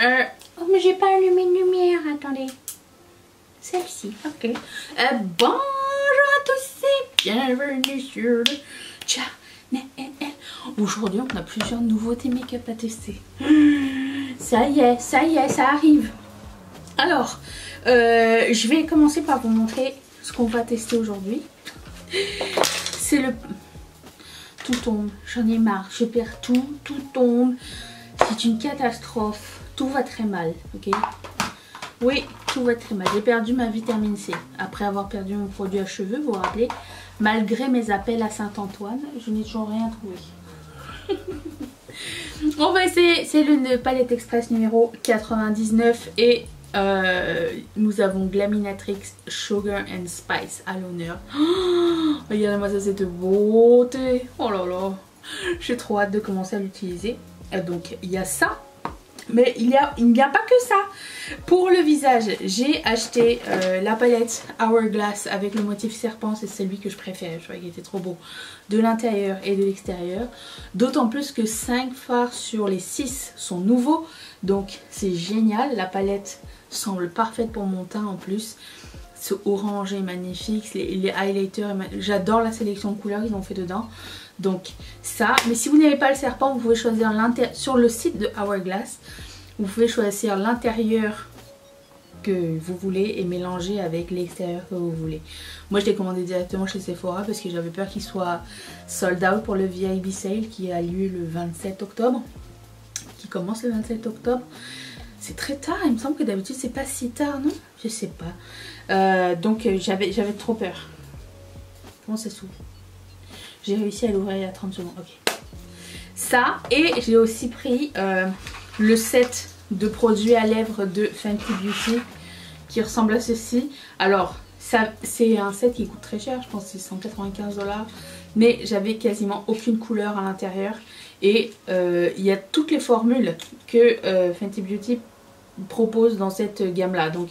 Oh, mais j'ai pas allumé de lumière, attendez. Celle-ci, ok. Bonjour à tous et bienvenue sur le channel. Aujourd'hui, on a plusieurs nouveautés make-up à tester. Ça y est, ça arrive. Alors, je vais commencer par vous montrer ce qu'on va tester aujourd'hui. C'est le... Tout tombe, j'en ai marre, je perds tout tombe. C'est une catastrophe, tout va très mal, ok? Oui, tout va très mal. J'ai perdu ma vitamine C après avoir perdu mon produit à cheveux, vous vous rappelez? Malgré mes appels à Saint-Antoine, je n'ai toujours rien trouvé. On va essayer, c'est le palette express numéro 99 et nous avons Glaminatrix Sugar and Spice à l'honneur. Oh, regardez-moi ça, cette beauté. Oh là là, j'ai trop hâte de commencer à l'utiliser. Donc il y a ça. Mais il n'y a pas que ça. Pour le visage, j'ai acheté la palette Hourglass avec le motif serpent. C'est celui que je préfère. Je trouvais qu'il était trop beau. De l'intérieur et de l'extérieur. D'autant plus que 5 fards sur les 6 sont nouveaux. Donc c'est génial. La palette semble parfaite pour mon teint en plus. Ce orange est magnifique. Les highlighters, j'adore la sélection de couleurs qu'ils ont fait dedans. Donc ça, mais si vous n'avez pas le serpent, vous pouvez choisir l'intérieur. Sur le site de Hourglass, vous pouvez choisir l'intérieur que vous voulez et mélanger avec l'extérieur que vous voulez. Moi je l'ai commandé directement chez Sephora parce que j'avais peur qu'il soit sold out pour le VIP sale qui a lieu le 27 octobre. Qui commence le 27 octobre. C'est très tard, il me semble que d'habitude c'est pas si tard, non? Je sais pas. Donc j'avais trop peur. Comment ça s'ouvre? J'ai réussi à l'ouvrir il y a 30 secondes. Ok. Ça, et j'ai aussi pris le set de produits à lèvres de Fenty Beauty qui ressemble à ceci. Alors, c'est un set qui coûte très cher, je pense que c'est 195 $. Mais j'avais quasiment aucune couleur à l'intérieur. Et il y a toutes les formules que Fenty Beauty propose dans cette gamme-là. Donc,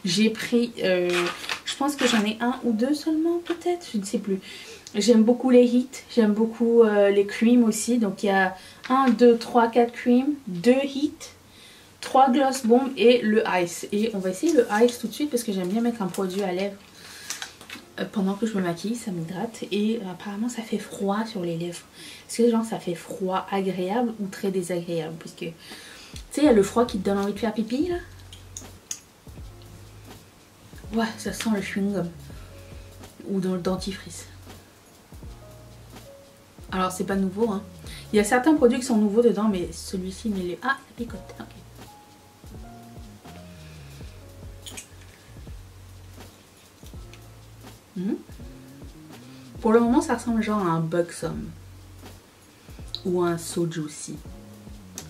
j'ai pris, je pense que j'en ai un ou deux seulement peut-être, je ne sais plus. J'aime beaucoup les hits, j'aime beaucoup les creams aussi. Donc il y a 1, 2, 3, 4 creams, 2 hits, 3 gloss bomb et le ice. Et on va essayer le ice tout de suite parce que j'aime bien mettre un produit à lèvres pendant que je me maquille, ça m'hydrate. Et apparemment ça fait froid sur les lèvres. Est-ce que genre ça fait froid agréable ou très désagréable? Puisque tu sais, il y a le froid qui te donne envie de faire pipi là. Ouais, ça sent le chewing-gum. Ou dans le dentifrice. Alors c'est pas nouveau hein. Il y a certains produits qui sont nouveaux dedans mais celui-ci il est... Ah, ça picote, ok. Pour le moment ça ressemble genre à un Buxom. Ou un So Juicy.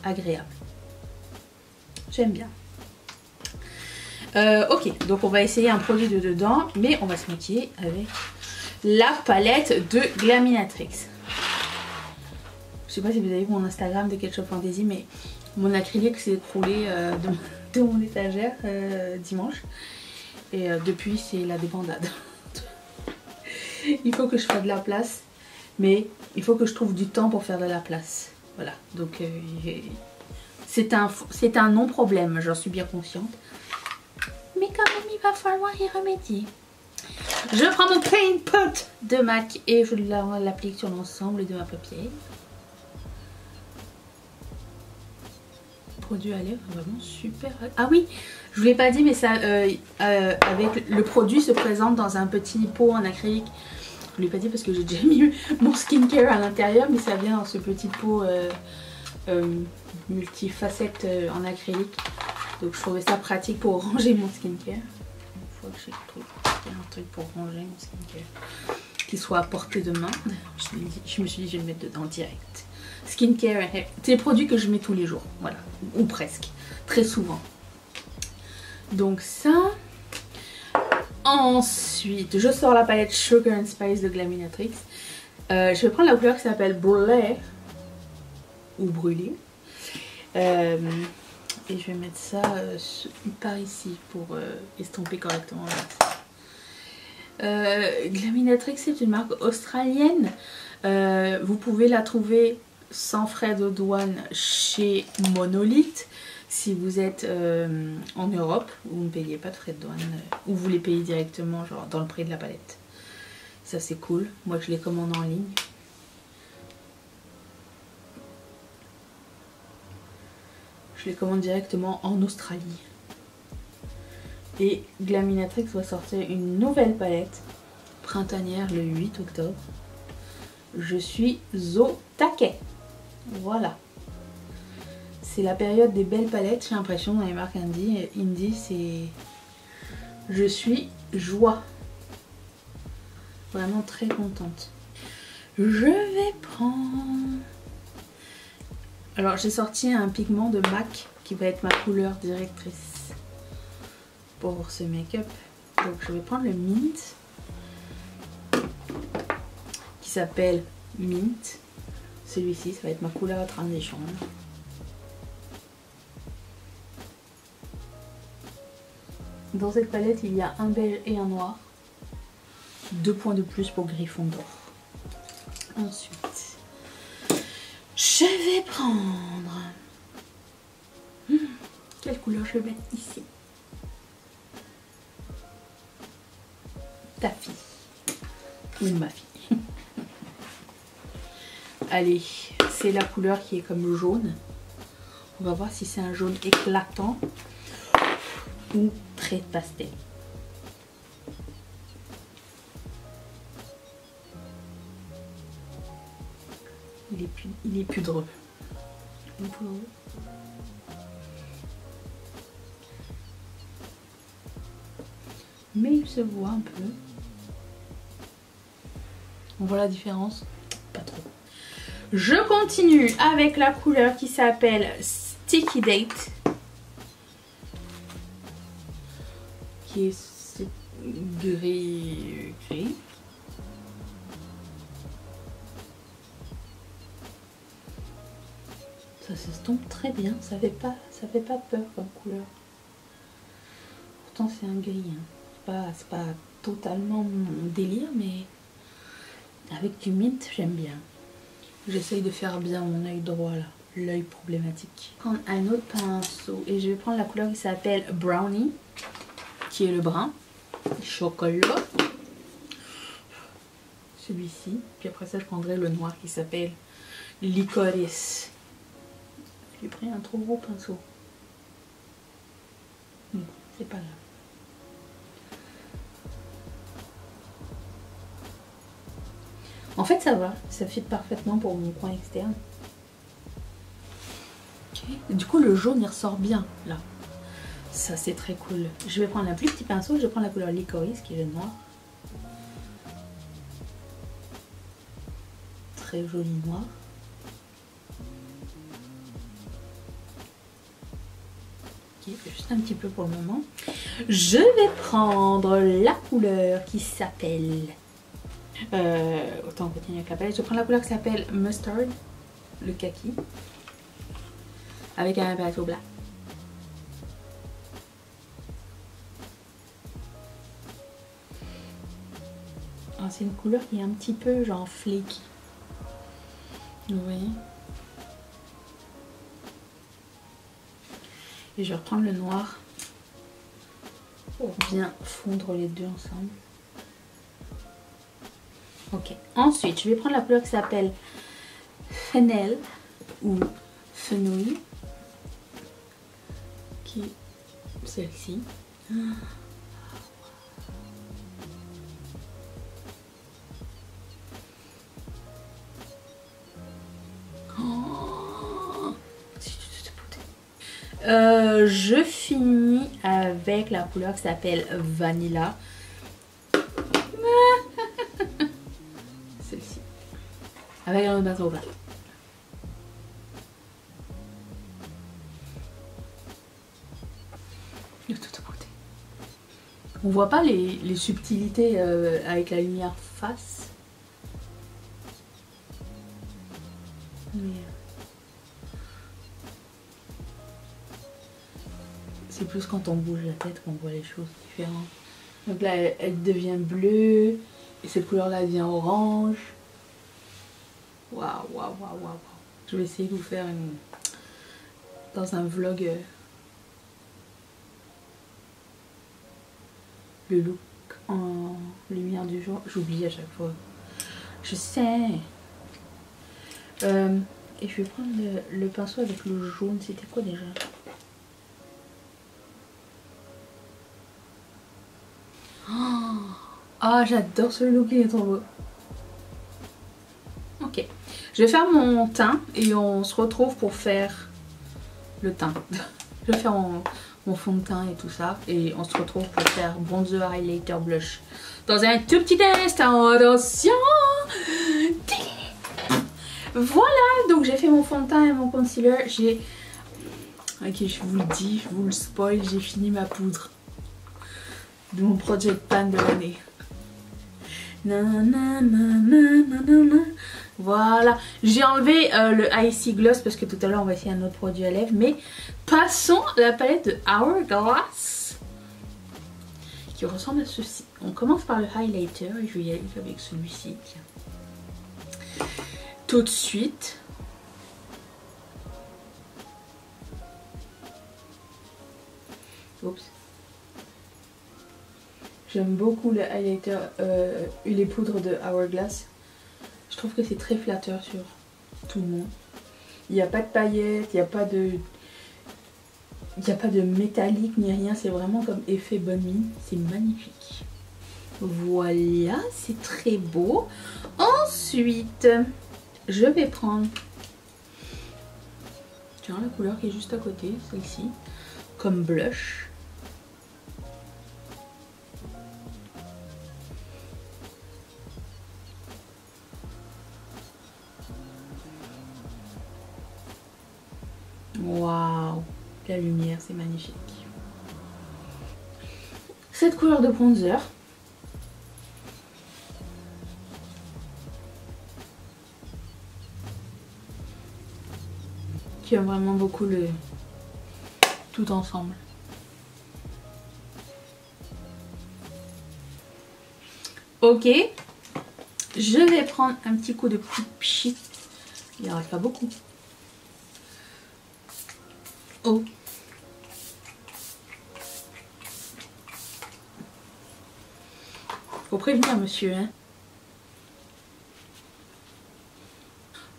Agréable. J'aime bien. Ok, donc on va essayer un produit de dedans. Mais on va se maquiller avec la palette de Glaminatrix. Je sais pas si vous avez vu mon Instagram de Ketchup Fantasy, mais mon acrylique s'est écroulé de mon étagère dimanche. Et depuis, c'est la débandade. Il faut que je fasse de la place, mais il faut que je trouve du temps pour faire de la place. Voilà, donc c'est un non-problème, j'en suis bien consciente. Mais quand même, il va falloir y remédier. Je prends mon Paint Pot de MAC et je l'applique sur l'ensemble de ma paupière. Produit à lèvres vraiment super. Ah oui, je vous l'ai pas dit mais ça avec le produit se présente dans un petit pot en acrylique. Je vous l'ai pas dit parce que j'ai déjà mis mon skincare à l'intérieur, mais ça vient dans ce petit pot multifacette en acrylique. Donc je trouvais ça pratique pour ranger mon skincare. Une fois que j'ai trouvé un truc pour ranger mon skincare qui soit à portée de main, je me suis dit je vais le mettre dedans direct. Skincare, c'est des produits que je mets tous les jours, voilà, ou presque, très souvent. Donc ça. Ensuite, je sors la palette Sugar and Spice de Glaminatrix. Je vais prendre la couleur qui s'appelle Brûlé ou Brûlé. Et je vais mettre ça par ici pour estomper correctement. Glaminatrix, c'est une marque australienne. Vous pouvez la trouver sans frais de douane chez Monolith. Si vous êtes en Europe, vous ne payez pas de frais de douane, ou vous les payez directement genre dans le prix de la palette. Ça c'est cool. Moi je les commande en ligne. Je les commande directement en Australie. Et Glaminatrix va sortir une nouvelle palette printanière le 8 octobre. Je suis au taquet. Voilà. C'est la période des belles palettes, j'ai l'impression, dans les marques indie. Indie, c'est... Je suis joie. Vraiment très contente. Je vais prendre... Alors, j'ai sorti un pigment de MAC qui va être ma couleur directrice pour ce make-up. Donc, je vais prendre le Mint qui s'appelle Mint. Celui-ci, ça va être ma couleur à transition. Dans cette palette, il y a un beige et un noir. 2 points de plus pour Griffon d'or. Ensuite, je vais prendre... quelle couleur je vais mettre ici? Ta fille. Ou ma fille. Allez, c'est la couleur qui est comme jaune. On va voir si c'est un jaune éclatant ou très pastel. Il est poudreux. Mais il se voit un peu. On voit la différence? Pas trop. Je continue avec la couleur qui s'appelle Sticky Date. Qui est gris. Ça s'estompe très bien, ça fait pas peur comme couleur. Pourtant c'est un gris, hein. C'est pas totalement mon délire, mais avec du mint j'aime bien. J'essaye de faire bien mon œil droit là, l'œil problématique. Je vais prendre un autre pinceau et je vais prendre la couleur qui s'appelle Brownie, qui est le brun, chocolat. Celui-ci, puis après ça je prendrai le noir qui s'appelle Licorice. J'ai pris un trop gros pinceau. C'est pas grave. En fait ça va, ça fit parfaitement pour mon coin externe. Okay. Du coup le jaune il ressort bien là. Ça c'est très cool. Je vais prendre un plus petit pinceau, je vais prendre la couleur Licorice qui est le noir. Très joli noir. Juste un petit peu pour le moment. Je vais prendre la couleur qui s'appelle... autant continuer avec la palette. Je vais prendre la couleur qui s'appelle Mustard, le kaki, avec un pinceau blanc. C'est une couleur qui est un petit peu genre flaky. Vous voyez? Et je vais reprendre le noir pour bien fondre les deux ensemble. Ok. Ensuite, je vais prendre la couleur qui s'appelle Fennel ou Fenouil, qui est celle-ci. Je finis avec la couleur qui s'appelle Vanilla. Celle-ci. Avec un pinceau blanc. De toute beauté. On voit pas les subtilités avec la lumière face. Mais... c'est plus quand on bouge la tête qu'on voit les choses différentes. Donc là, elle devient bleue. Et cette couleur-là devient orange. Waouh, waouh, waouh, waouh. Je vais essayer de vous faire dans un vlog le look en lumière du jour. J'oublie à chaque fois. Je sais. Et je vais prendre le pinceau avec le jaune. C'était quoi déjà? Ah, j'adore ce look, il est trop beau. Ok. Je vais faire mon teint et on se retrouve pour faire le teint. Je vais faire mon fond de teint et tout ça. Et on se retrouve pour faire bronzer, highlighter, blush. Dans un tout petit instant. Attention! Voilà, donc j'ai fait mon fond de teint et mon concealer. Ok, je vous le dis, je vous le spoil, j'ai fini ma poudre de mon Project Pan de l'année. Voilà, j'ai enlevé le Icy Gloss parce que tout à l'heure on va essayer un autre produit à lèvres. Mais passons à la palette de Hourglass qui ressemble à ceci. On commence par le highlighter et je vais y aller avec celui-ci. Tout de suite. Oups. J'aime beaucoup le highlighter et les poudres de Hourglass. Je trouve que c'est très flatteur sur tout le monde. Il n'y a pas de paillettes, il n'y a pas de métallique ni rien. C'est vraiment comme effet bonne mine. C'est magnifique. Voilà, c'est très beau. Ensuite, je vais prendre, tiens, la couleur qui est juste à côté, celle-ci, comme blush. Waouh, la lumière, c'est magnifique. Cette couleur de bronzer. Qui aime vraiment beaucoup le tout ensemble. Ok, je vais prendre un petit coup de pchit. Il n'y en reste pas beaucoup. Oh. Faut prévenir monsieur, hein.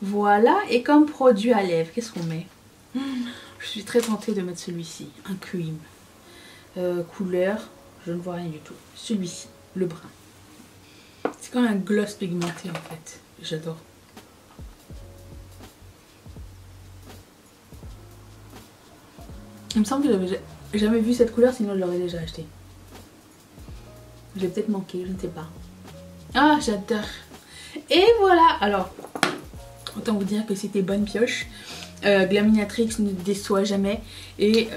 Voilà, et comme produit à lèvres, qu'est-ce qu'on met? Je suis très tentée de mettre celui-ci, un cream. Couleur, je ne vois rien du tout. Celui-ci, le brun. C'est comme un gloss pigmenté en fait. J'adore. Il me semble que j'avais jamais vu cette couleur, sinon je l'aurais déjà acheté. J'ai peut-être manqué, je ne sais pas. Ah, j'adore. Et voilà, alors... Autant vous dire que c'était bonne pioche. Glaminatrix ne déçoit jamais. Et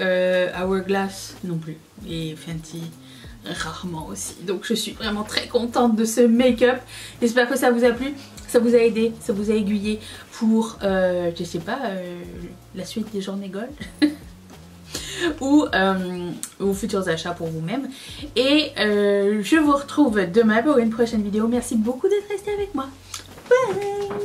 Hourglass non plus. Et Fenty rarement aussi. Donc je suis vraiment très contente de ce make-up. J'espère que ça vous a plu. Ça vous a aidé, ça vous a aiguillé pour, je sais pas, la suite des journées gold. Ou vos futurs achats pour vous-même. Et je vous retrouve demain pour une prochaine vidéo. Merci beaucoup d'être resté avec moi. Bye!